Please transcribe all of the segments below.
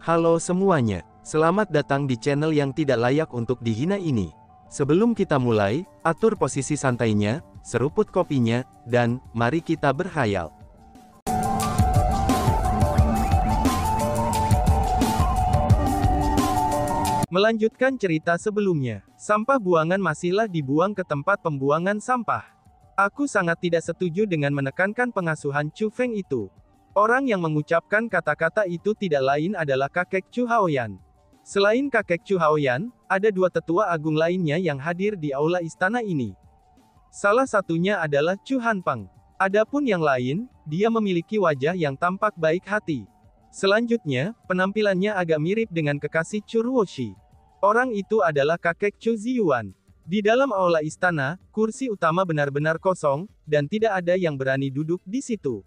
Halo semuanya, selamat datang di channel yang tidak layak untuk dihina ini. Sebelum kita mulai, atur posisi santainya, seruput kopinya, dan mari kita berkhayal. Melanjutkan cerita sebelumnya, sampah buangan masihlah dibuang ke tempat pembuangan sampah. Aku sangat tidak setuju dengan menekankan pengasuhan Chu Feng itu. Orang yang mengucapkan kata-kata itu tidak lain adalah kakek Chu Haoyan. Selain kakek Chu Haoyan, ada dua tetua agung lainnya yang hadir di aula istana ini. Salah satunya adalah Chu Hanpeng. Adapun yang lain, dia memiliki wajah yang tampak baik hati. Selanjutnya, penampilannya agak mirip dengan kekasih Chu Ruoshi. Orang itu adalah kakek Chu Ziyuan. Di dalam aula istana, kursi utama benar-benar kosong, dan tidak ada yang berani duduk di situ.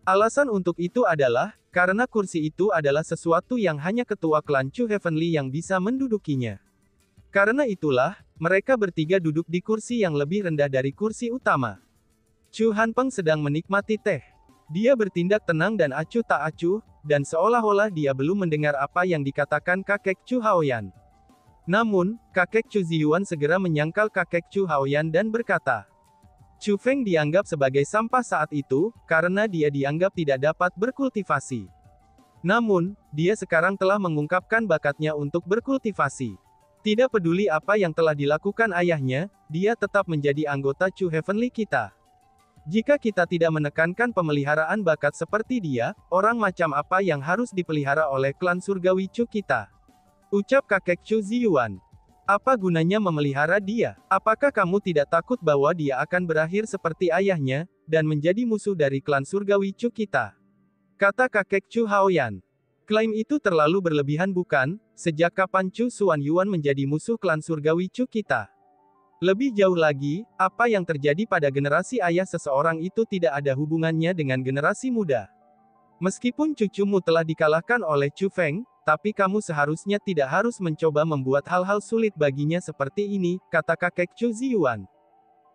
Alasan untuk itu adalah, karena kursi itu adalah sesuatu yang hanya ketua klan Chu Heavenly yang bisa mendudukinya. Karena itulah, mereka bertiga duduk di kursi yang lebih rendah dari kursi utama. Chu Hanpeng sedang menikmati teh. Dia bertindak tenang dan acuh tak acuh, dan seolah-olah dia belum mendengar apa yang dikatakan kakek Chu Haoyan. Namun, kakek Chu Ziyuan segera menyangkal kakek Chu Haoyan dan berkata, Chu Feng dianggap sebagai sampah saat itu, karena dia dianggap tidak dapat berkultivasi. Namun, dia sekarang telah mengungkapkan bakatnya untuk berkultivasi. Tidak peduli apa yang telah dilakukan ayahnya, dia tetap menjadi anggota Chu Heavenly kita. Jika kita tidak menekankan pemeliharaan bakat seperti dia, orang macam apa yang harus dipelihara oleh klan surgawi Chu kita? Ucap kakek Chu Ziyuan. Apa gunanya memelihara dia? Apakah kamu tidak takut bahwa dia akan berakhir seperti ayahnya, dan menjadi musuh dari klan surgawi Chu kita? Kata kakek Chu Haoyan. Klaim itu terlalu berlebihan bukan? Sejak kapan Chu Xuanyuan menjadi musuh klan surgawi Chu kita? Lebih jauh lagi, apa yang terjadi pada generasi ayah seseorang itu tidak ada hubungannya dengan generasi muda. Meskipun cucumu telah dikalahkan oleh Chu Feng, tapi kamu seharusnya tidak harus mencoba membuat hal-hal sulit baginya seperti ini, kata kakek Chu Ziyuan.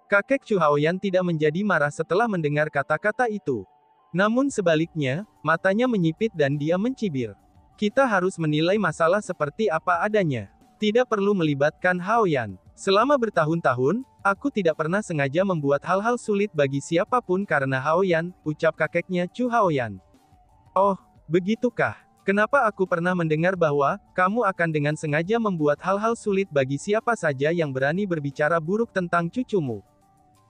Kakek Chu Haoyan tidak menjadi marah setelah mendengar kata-kata itu. Namun sebaliknya, matanya menyipit dan dia mencibir. Kita harus menilai masalah seperti apa adanya. Tidak perlu melibatkan Haoyan. Selama bertahun-tahun, aku tidak pernah sengaja membuat hal-hal sulit bagi siapapun karena Haoyan, ucap kakeknya Chu Haoyan. Oh, begitukah? Kenapa aku pernah mendengar bahwa kamu akan dengan sengaja membuat hal-hal sulit bagi siapa saja yang berani berbicara buruk tentang cucumu?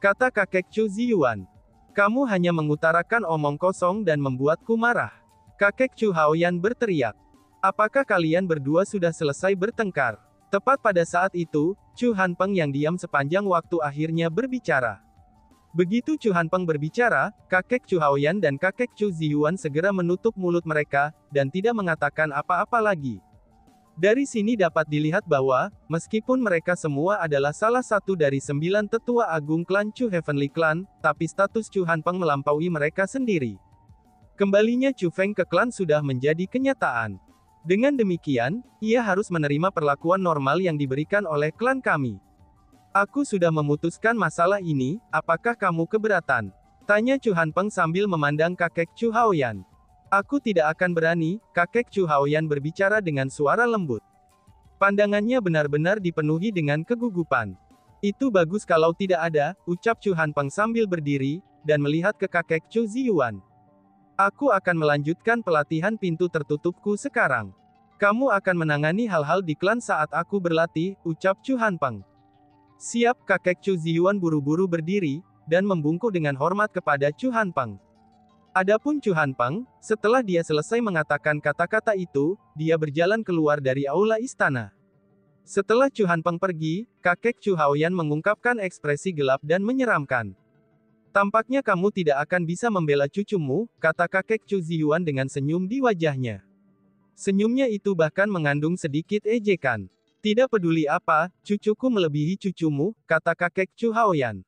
Kata kakek Chu Ziyuan. Kamu hanya mengutarakan omong kosong dan membuatku marah. Kakek Chu Haoyan berteriak. Apakah kalian berdua sudah selesai bertengkar? Tepat pada saat itu, Chu Hanpeng yang diam sepanjang waktu akhirnya berbicara. Begitu Chu Hanpeng berbicara, kakek Chu Haoyan dan kakek Chu Ziyuan segera menutup mulut mereka, dan tidak mengatakan apa-apa lagi. Dari sini dapat dilihat bahwa, meskipun mereka semua adalah salah satu dari 9 tetua agung klan Chu Heavenly Clan, tapi status Chu Hanpeng melampaui mereka sendiri. Kembalinya Chu Feng ke klan sudah menjadi kenyataan. Dengan demikian, ia harus menerima perlakuan normal yang diberikan oleh klan kami. Aku sudah memutuskan masalah ini, apakah kamu keberatan? Tanya Chu Hanpeng sambil memandang kakek Chu Haoyan. Aku tidak akan berani, kakek Chu Haoyan berbicara dengan suara lembut. Pandangannya benar-benar dipenuhi dengan kegugupan. Itu bagus kalau tidak ada, ucap Chu Hanpeng sambil berdiri, dan melihat ke kakek Chu Ziyuan. Aku akan melanjutkan pelatihan pintu tertutupku sekarang. Kamu akan menangani hal-hal di klan saat aku berlatih, ucap Chu Hanpeng. Siap, kakek Chu Ziyuan buru-buru berdiri, dan membungkuk dengan hormat kepada Chu Hanpeng. Adapun Chu Hanpeng, setelah dia selesai mengatakan kata-kata itu, dia berjalan keluar dari aula istana. Setelah Chu Hanpeng pergi, kakek Chu Haoyan mengungkapkan ekspresi gelap dan menyeramkan. Tampaknya kamu tidak akan bisa membela cucumu, kata kakek Chu Ziyuan dengan senyum di wajahnya. Senyumnya itu bahkan mengandung sedikit ejekan. Tidak peduli apa, cucuku melebihi cucumu, kata kakek Chu Haoyan.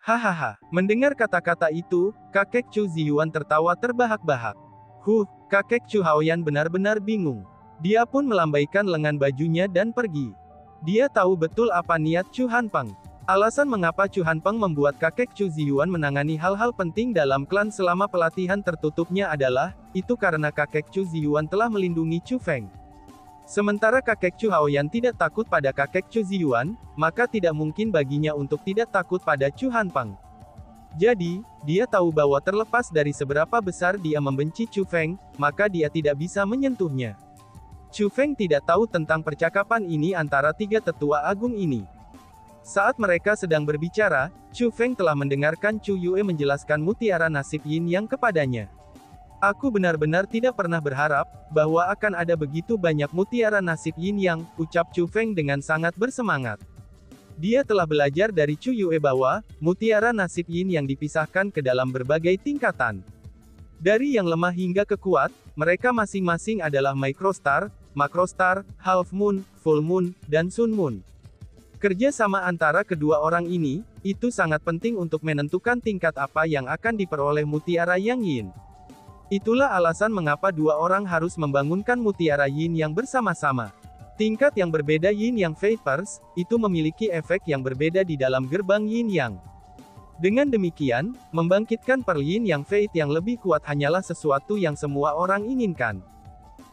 Hahaha, mendengar kata-kata itu, kakek Chu Ziyuan tertawa terbahak-bahak. Kakek Chu Haoyan benar-benar bingung. Dia pun melambaikan lengan bajunya dan pergi. Dia tahu betul apa niat Chu Hanpeng. Alasan mengapa Chu Hanpeng membuat kakek Chu Ziyuan menangani hal-hal penting dalam klan selama pelatihan tertutupnya adalah, itu karena kakek Chu Ziyuan telah melindungi Chu Feng. Sementara kakek Chu Haoyan tidak takut pada kakek Chu Ziyuan, maka tidak mungkin baginya untuk tidak takut pada Chu Hanpeng. Jadi, dia tahu bahwa terlepas dari seberapa besar dia membenci Chu Feng, maka dia tidak bisa menyentuhnya. Chu Feng tidak tahu tentang percakapan ini antara tiga tetua agung ini. Saat mereka sedang berbicara, Chu Feng telah mendengarkan Chu Yue menjelaskan mutiara nasib yin yang kepadanya. Aku benar-benar tidak pernah berharap, bahwa akan ada begitu banyak mutiara nasib yin yang, ucap Chu Feng dengan sangat bersemangat. Dia telah belajar dari Chu Yue bahwa, mutiara nasib yin yang dipisahkan ke dalam berbagai tingkatan. Dari yang lemah hingga ke kuat, mereka masing-masing adalah microstar, macrostar, half moon, full moon, dan sun moon. Kerja sama antara kedua orang ini, itu sangat penting untuk menentukan tingkat apa yang akan diperoleh mutiara yang yin. Itulah alasan mengapa dua orang harus membangunkan mutiara yin yang bersama-sama. Tingkat yang berbeda yin yang vapors, itu memiliki efek yang berbeda di dalam gerbang yin yang. Dengan demikian, membangkitkan Pearl Yin yang Fate yang lebih kuat hanyalah sesuatu yang semua orang inginkan.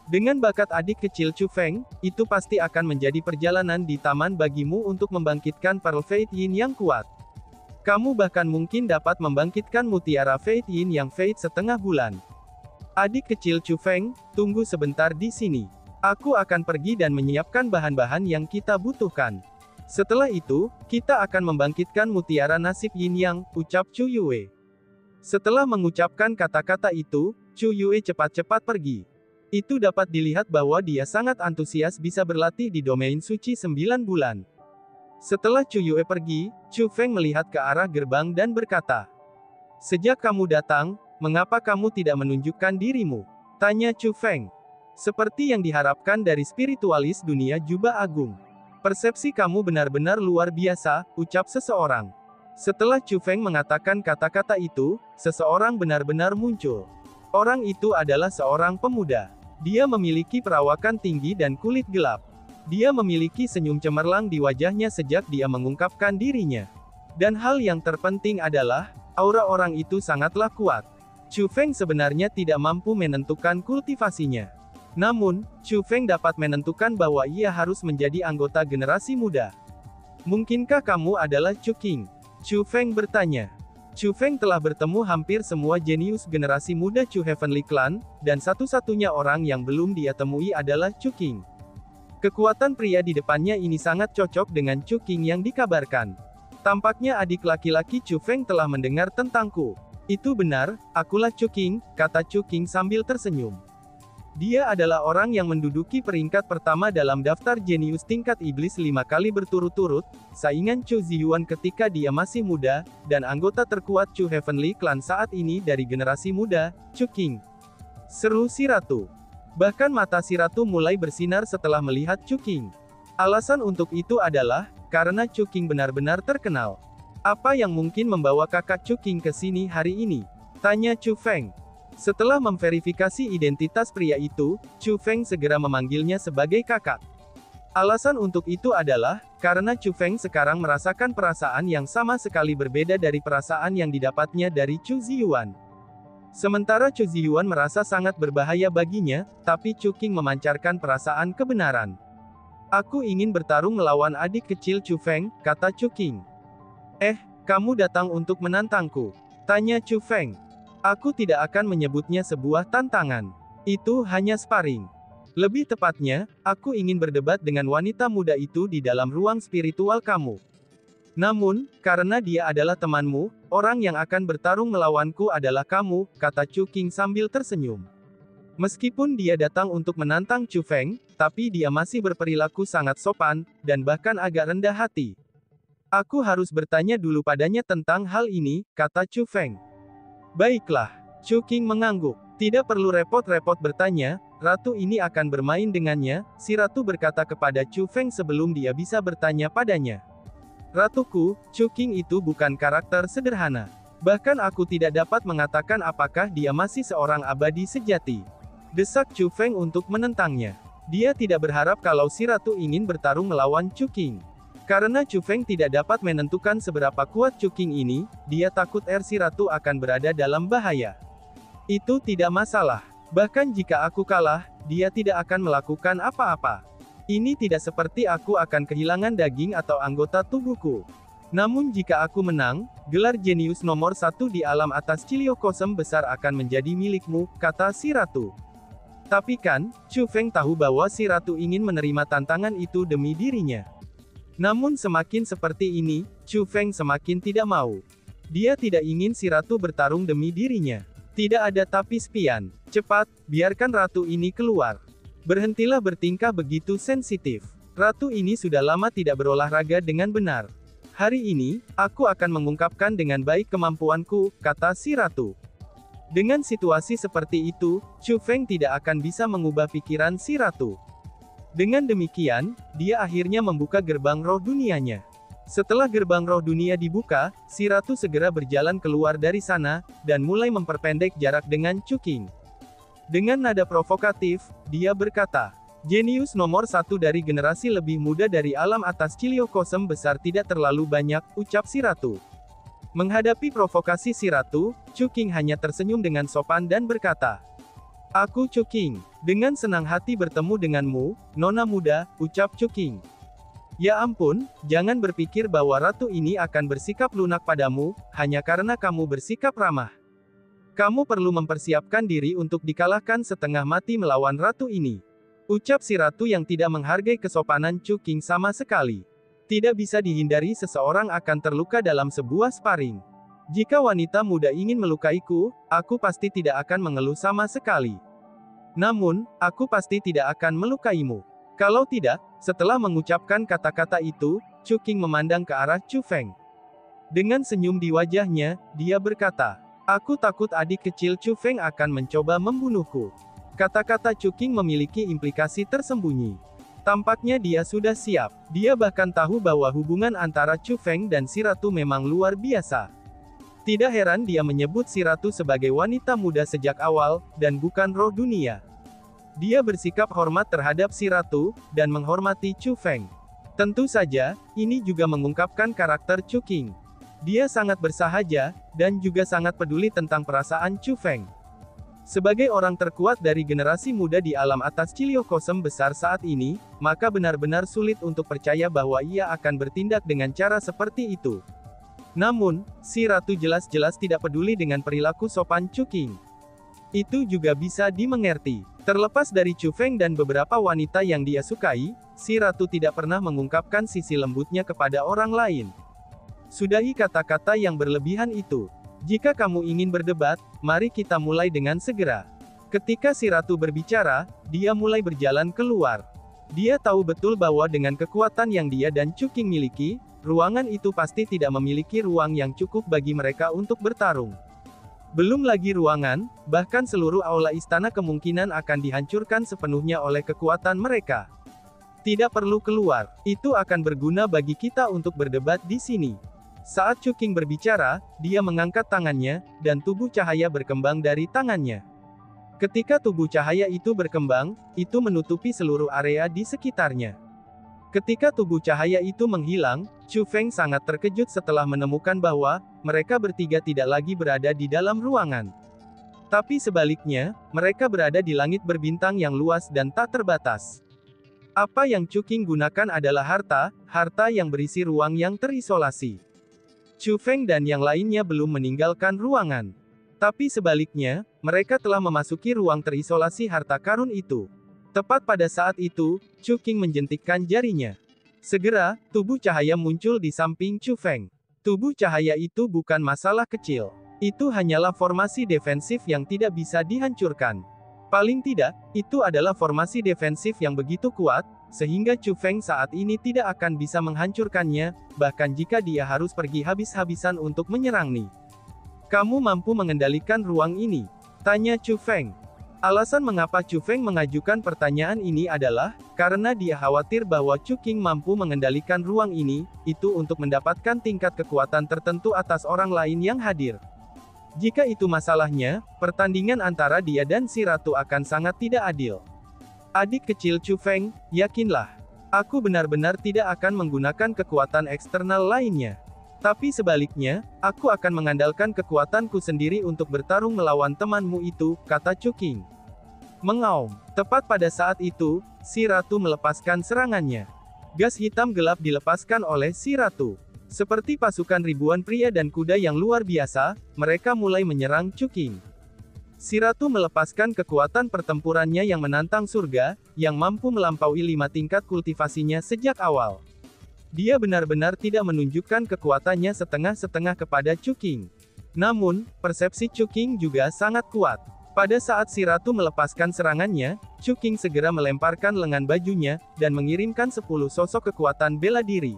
Dengan bakat adik kecil Chu Feng, itu pasti akan menjadi perjalanan di taman bagimu untuk membangkitkan Pearl Fate Yin yang kuat. Kamu bahkan mungkin dapat membangkitkan mutiara Fate Yin yang Fate setengah bulan. Adik kecil Chu Feng, tunggu sebentar di sini. Aku akan pergi dan menyiapkan bahan-bahan yang kita butuhkan. Setelah itu, kita akan membangkitkan mutiara nasib Yin yang, ucap Chu Yue. Setelah mengucapkan kata-kata itu, Chu Yue cepat-cepat pergi. Itu dapat dilihat bahwa dia sangat antusias bisa berlatih di domain suci 9 bulan. Setelah Chu Yue pergi, Chu Feng melihat ke arah gerbang dan berkata, "Sejak kamu datang, mengapa kamu tidak menunjukkan dirimu?" Tanya Chu Feng. "Seperti yang diharapkan dari spiritualis dunia jubah agung. Persepsi kamu benar-benar luar biasa," ucap seseorang. Setelah Chu Feng mengatakan kata-kata itu, seseorang benar-benar muncul. Orang itu adalah seorang pemuda. Dia memiliki perawakan tinggi dan kulit gelap. Dia memiliki senyum cemerlang di wajahnya sejak dia mengungkapkan dirinya. Dan hal yang terpenting adalah, aura orang itu sangatlah kuat. Chu Feng sebenarnya tidak mampu menentukan kultivasinya. Namun, Chu Feng dapat menentukan bahwa ia harus menjadi anggota generasi muda. "Mungkinkah kamu adalah Chu Qing?" Chu Feng bertanya. Chu Feng telah bertemu hampir semua jenius generasi muda Chu Heavenly Clan, dan satu-satunya orang yang belum dia temui adalah Chu Qing. Kekuatan pria di depannya ini sangat cocok dengan Chu Qing yang dikabarkan. Tampaknya adik laki-laki Chu Feng telah mendengar tentangku. Itu benar, akulah Chu Qing, kata Chu Qing sambil tersenyum. Dia adalah orang yang menduduki peringkat pertama dalam daftar jenius tingkat iblis 5 kali berturut-turut, saingan Chu Ziyuan ketika dia masih muda, dan anggota terkuat Chu Heavenly Clan saat ini dari generasi muda, Chu Qing. Seru si ratu. Bahkan mata si ratu mulai bersinar setelah melihat Chu Qing. Alasan untuk itu adalah, karena Chu Qing benar-benar terkenal. "Apa yang mungkin membawa kakak Chu Qing ke sini hari ini?" tanya Chu Feng. Setelah memverifikasi identitas pria itu, Chu Feng segera memanggilnya sebagai kakak. Alasan untuk itu adalah, karena Chu Feng sekarang merasakan perasaan yang sama sekali berbeda dari perasaan yang didapatnya dari Chu Ziyuan. Sementara Chu Ziyuan merasa sangat berbahaya baginya, tapi Chu Qing memancarkan perasaan kebenaran. "Aku ingin bertarung melawan adik kecil Chu Feng," kata Chu Qing. Kamu datang untuk menantangku?" tanya Chu Feng. "Aku tidak akan menyebutnya sebuah tantangan. Itu hanya sparring. Lebih tepatnya, aku ingin berdebat dengan wanita muda itu di dalam ruang spiritual kamu. Namun, karena dia adalah temanmu, orang yang akan bertarung melawanku adalah kamu," kata Chu Qing sambil tersenyum. Meskipun dia datang untuk menantang Chu Feng, tapi dia masih berperilaku sangat sopan, dan bahkan agak rendah hati. "Aku harus bertanya dulu padanya tentang hal ini," kata Chu Feng. "Baiklah." Chu Qing mengangguk. "Tidak perlu repot-repot bertanya, ratu ini akan bermain dengannya," si ratu berkata kepada Chu Feng sebelum dia bisa bertanya padanya. "Ratuku, Chu Qing itu bukan karakter sederhana. Bahkan aku tidak dapat mengatakan apakah dia masih seorang abadi sejati." Desak Chu Feng untuk menentangnya. Dia tidak berharap kalau si ratu ingin bertarung melawan Chu Qing. Karena Chu Feng tidak dapat menentukan seberapa kuat Chu Qing ini, dia takut si ratu akan berada dalam bahaya. Itu tidak masalah. Bahkan jika aku kalah, dia tidak akan melakukan apa-apa. Ini tidak seperti aku akan kehilangan daging atau anggota tubuhku. Namun jika aku menang, gelar jenius nomor 1 di alam atas Ciliocosm besar akan menjadi milikmu, kata si ratu. Tapi kan, Chu Feng tahu bahwa si ratu ingin menerima tantangan itu demi dirinya. Namun semakin seperti ini, Chu Feng semakin tidak mau. Dia tidak ingin si ratu bertarung demi dirinya. Tidak ada tapi spian. Cepat, biarkan ratu ini keluar. Berhentilah bertingkah begitu sensitif. Ratu ini sudah lama tidak berolahraga dengan benar. Hari ini, aku akan mengungkapkan dengan baik kemampuanku, kata si ratu. Dengan situasi seperti itu, Chu Feng tidak akan bisa mengubah pikiran si ratu. Dengan demikian, dia akhirnya membuka gerbang roh dunianya. Setelah gerbang roh dunia dibuka, si ratu segera berjalan keluar dari sana, dan mulai memperpendek jarak dengan Chu Qing. Dengan nada provokatif, dia berkata, "Jenius nomor 1 dari generasi lebih muda dari alam atas Ciliocosm besar tidak terlalu banyak," ucap si ratu. Menghadapi provokasi si ratu, Chu Qing hanya tersenyum dengan sopan dan berkata, "Aku Chu Qing. Dengan senang hati bertemu denganmu, nona muda," ucap Chu Qing. "Ya ampun, jangan berpikir bahwa ratu ini akan bersikap lunak padamu, hanya karena kamu bersikap ramah. Kamu perlu mempersiapkan diri untuk dikalahkan setengah mati melawan ratu ini," ucap si ratu yang tidak menghargai kesopanan Chu Qing sama sekali. Tidak bisa dihindari seseorang akan terluka dalam sebuah sparring. Jika wanita muda ingin melukaiku, aku pasti tidak akan mengeluh sama sekali. Namun, aku pasti tidak akan melukaimu. Kalau tidak, setelah mengucapkan kata-kata itu, Chu Qing memandang ke arah Chu Feng. Dengan senyum di wajahnya, dia berkata, "Aku takut adik kecil Chu Feng akan mencoba membunuhku." Kata-kata Chu Qing memiliki implikasi tersembunyi. Tampaknya dia sudah siap. Dia bahkan tahu bahwa hubungan antara Chu Feng dan si ratu memang luar biasa. Tidak heran dia menyebut si ratu sebagai wanita muda sejak awal, dan bukan roh dunia. Dia bersikap hormat terhadap si ratu, dan menghormati Chu Feng. Tentu saja, ini juga mengungkapkan karakter Chu Qing. Dia sangat bersahaja, dan juga sangat peduli tentang perasaan Chu Feng. Sebagai orang terkuat dari generasi muda di alam atas Ciliocosm besar saat ini, maka benar-benar sulit untuk percaya bahwa ia akan bertindak dengan cara seperti itu. Namun, si ratu jelas-jelas tidak peduli dengan perilaku sopan Chu Qing. Itu juga bisa dimengerti. Terlepas dari Chu Feng dan beberapa wanita yang dia sukai, si ratu tidak pernah mengungkapkan sisi lembutnya kepada orang lain. Sudahi kata-kata yang berlebihan itu. Jika kamu ingin berdebat, mari kita mulai dengan segera. Ketika si ratu berbicara, dia mulai berjalan keluar. Dia tahu betul bahwa dengan kekuatan yang dia dan Chu Qing miliki, ruangan itu pasti tidak memiliki ruang yang cukup bagi mereka untuk bertarung. Belum lagi ruangan, bahkan seluruh aula istana kemungkinan akan dihancurkan sepenuhnya oleh kekuatan mereka. Tidak perlu keluar, itu akan berguna bagi kita untuk berdebat di sini. Saat Chu Qing berbicara, dia mengangkat tangannya, dan tubuh cahaya berkembang dari tangannya. Ketika tubuh cahaya itu berkembang, itu menutupi seluruh area di sekitarnya. Ketika tubuh cahaya itu menghilang, Chu Feng sangat terkejut setelah menemukan bahwa mereka bertiga tidak lagi berada di dalam ruangan. Tapi sebaliknya, mereka berada di langit berbintang yang luas dan tak terbatas. Apa yang Chu Qing gunakan adalah harta yang berisi ruang yang terisolasi. Chu Feng dan yang lainnya belum meninggalkan ruangan. Tapi sebaliknya, mereka telah memasuki ruang terisolasi harta karun itu. Tepat pada saat itu, Chu Qing menjentikkan jarinya. Segera, tubuh cahaya muncul di samping Chu Feng. Tubuh cahaya itu bukan masalah kecil. Itu hanyalah formasi defensif yang tidak bisa dihancurkan. Paling tidak, itu adalah formasi defensif yang begitu kuat, sehingga Chu Feng saat ini tidak akan bisa menghancurkannya, bahkan jika dia harus pergi habis-habisan untuk menyerang Ni. "Kamu mampu mengendalikan ruang ini?" tanya Chu Feng. Alasan mengapa Chu Feng mengajukan pertanyaan ini adalah, karena dia khawatir bahwa Chu Qing mampu mengendalikan ruang ini, itu untuk mendapatkan tingkat kekuatan tertentu atas orang lain yang hadir. Jika itu masalahnya, pertandingan antara dia dan si ratu akan sangat tidak adil. Adik kecil Chu Feng, yakinlah. Aku benar-benar tidak akan menggunakan kekuatan eksternal lainnya. Tapi sebaliknya, aku akan mengandalkan kekuatanku sendiri untuk bertarung melawan temanmu itu, kata Chuking. Mengaum. Tepat pada saat itu, si ratu melepaskan serangannya. Gas hitam gelap dilepaskan oleh si ratu. Seperti pasukan ribuan pria dan kuda yang luar biasa, mereka mulai menyerang Chuking. Si ratu melepaskan kekuatan pertempurannya yang menantang surga, yang mampu melampaui 5 tingkat kultivasinya sejak awal. Dia benar-benar tidak menunjukkan kekuatannya setengah-setengah kepada Chuking. Namun, persepsi Chuking juga sangat kuat. Pada saat si ratu melepaskan serangannya, Chuking segera melemparkan lengan bajunya, dan mengirimkan 10 sosok kekuatan bela diri.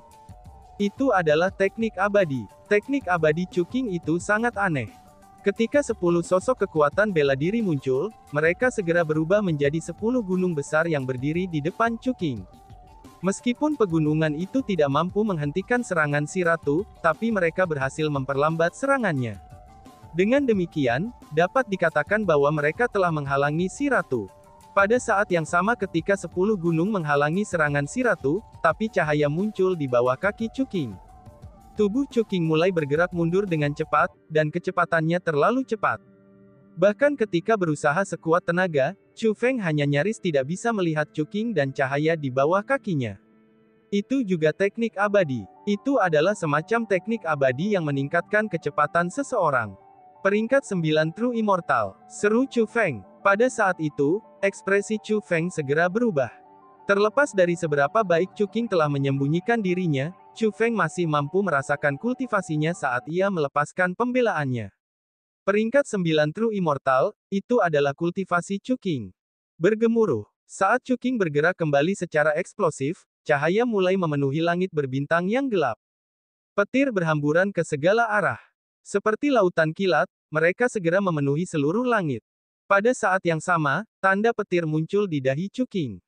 Itu adalah teknik abadi. Teknik abadi Chuking itu sangat aneh. Ketika 10 sosok kekuatan bela diri muncul, mereka segera berubah menjadi 10 gunung besar yang berdiri di depan Chuking. Meskipun pegunungan itu tidak mampu menghentikan serangan si ratu, tapi mereka berhasil memperlambat serangannya. Dengan demikian, dapat dikatakan bahwa mereka telah menghalangi si ratu. Pada saat yang sama ketika 10 gunung menghalangi serangan si ratu, tapi cahaya muncul di bawah kaki Chuking. Tubuh Chuking mulai bergerak mundur dengan cepat, dan kecepatannya terlalu cepat. Bahkan ketika berusaha sekuat tenaga, Chu Feng hanya nyaris tidak bisa melihat Chuking dan cahaya di bawah kakinya. Itu juga teknik abadi. Itu adalah semacam teknik abadi yang meningkatkan kecepatan seseorang. Peringkat 9 True Immortal, seru Chu Feng. Pada saat itu, ekspresi Chu Feng segera berubah. Terlepas dari seberapa baik Chuking telah menyembunyikan dirinya, Chu Feng masih mampu merasakan kultivasinya saat ia melepaskan pembelaannya. Peringkat 9 True Immortal, itu adalah kultivasi Chuking. Bergemuruh. Saat Chuking bergerak kembali secara eksplosif, cahaya mulai memenuhi langit berbintang yang gelap. Petir berhamburan ke segala arah. Seperti lautan kilat, mereka segera memenuhi seluruh langit. Pada saat yang sama, tanda petir muncul di dahi Chuking.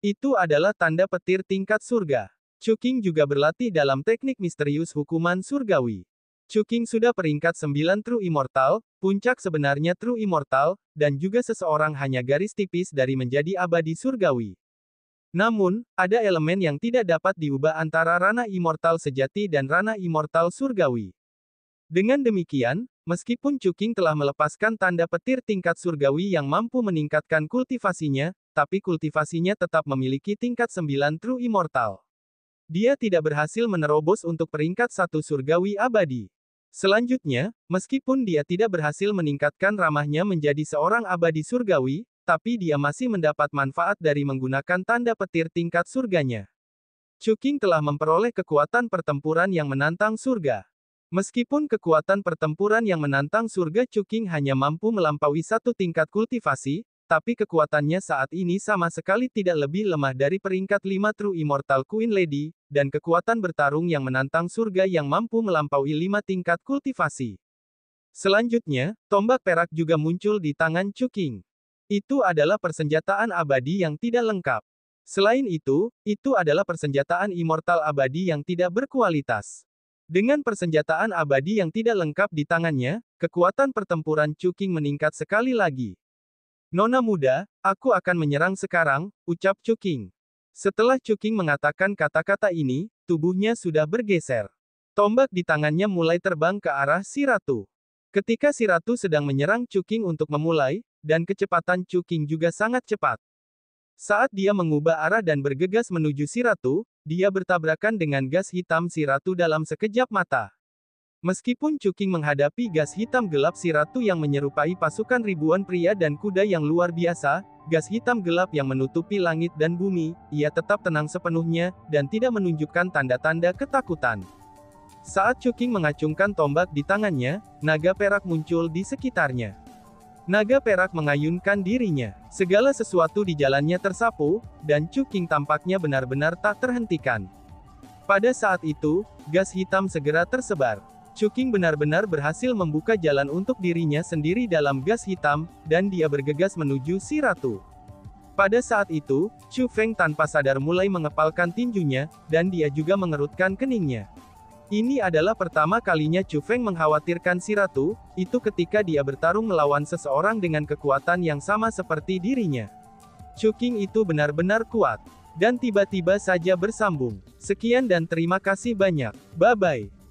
Itu adalah tanda petir tingkat surga. Chuking juga berlatih dalam teknik misterius hukuman surgawi. Chuking sudah peringkat 9 True Immortal, puncak sebenarnya True Immortal, dan juga seseorang hanya garis tipis dari menjadi abadi surgawi. Namun, ada elemen yang tidak dapat diubah antara ranah immortal sejati dan ranah immortal surgawi. Dengan demikian, meskipun Chuking telah melepaskan tanda petir tingkat surgawi yang mampu meningkatkan kultivasinya, tapi kultivasinya tetap memiliki tingkat 9 True Immortal. Dia tidak berhasil menerobos untuk peringkat 1 surgawi abadi. Selanjutnya, meskipun dia tidak berhasil meningkatkan ramahnya menjadi seorang abadi surgawi, tapi dia masih mendapat manfaat dari menggunakan tanda petir tingkat surganya. Chuking telah memperoleh kekuatan pertempuran yang menantang surga. Meskipun kekuatan pertempuran yang menantang surga Chuking hanya mampu melampaui 1 tingkat kultivasi, tapi kekuatannya saat ini sama sekali tidak lebih lemah dari peringkat 5 True Immortal Queen Lady, dan kekuatan bertarung yang menantang surga yang mampu melampaui 5 tingkat kultivasi. Selanjutnya, tombak perak juga muncul di tangan Chuking. Itu adalah persenjataan abadi yang tidak lengkap. Selain itu adalah persenjataan immortal abadi yang tidak berkualitas. Dengan persenjataan abadi yang tidak lengkap di tangannya, kekuatan pertempuran Chuking meningkat sekali lagi. Nona muda, aku akan menyerang sekarang, ucap Chuking. Setelah Chuking mengatakan kata-kata ini, tubuhnya sudah bergeser. Tombak di tangannya mulai terbang ke arah si ratu. Ketika si ratu sedang menyerang Chuking untuk memulai, dan kecepatan Chuking juga sangat cepat. Saat dia mengubah arah dan bergegas menuju si ratu, dia bertabrakan dengan gas hitam si ratu dalam sekejap mata. Meskipun Chuking menghadapi gas hitam gelap si ratu yang menyerupai pasukan ribuan pria dan kuda yang luar biasa, gas hitam gelap yang menutupi langit dan bumi, ia tetap tenang sepenuhnya, dan tidak menunjukkan tanda-tanda ketakutan. Saat Chuking mengacungkan tombak di tangannya, naga perak muncul di sekitarnya. Naga perak mengayunkan dirinya. Segala sesuatu di jalannya tersapu, dan Chuking tampaknya benar-benar tak terhentikan. Pada saat itu, gas hitam segera tersebar. Chuking benar-benar berhasil membuka jalan untuk dirinya sendiri dalam gas hitam, dan dia bergegas menuju si ratu. Pada saat itu, Chu Feng tanpa sadar mulai mengepalkan tinjunya, dan dia juga mengerutkan keningnya. Ini adalah pertama kalinya Chu Feng mengkhawatirkan si ratu, itu ketika dia bertarung melawan seseorang dengan kekuatan yang sama seperti dirinya. Chuking itu benar-benar kuat. Dan tiba-tiba saja bersambung. Sekian dan terima kasih banyak. Bye-bye.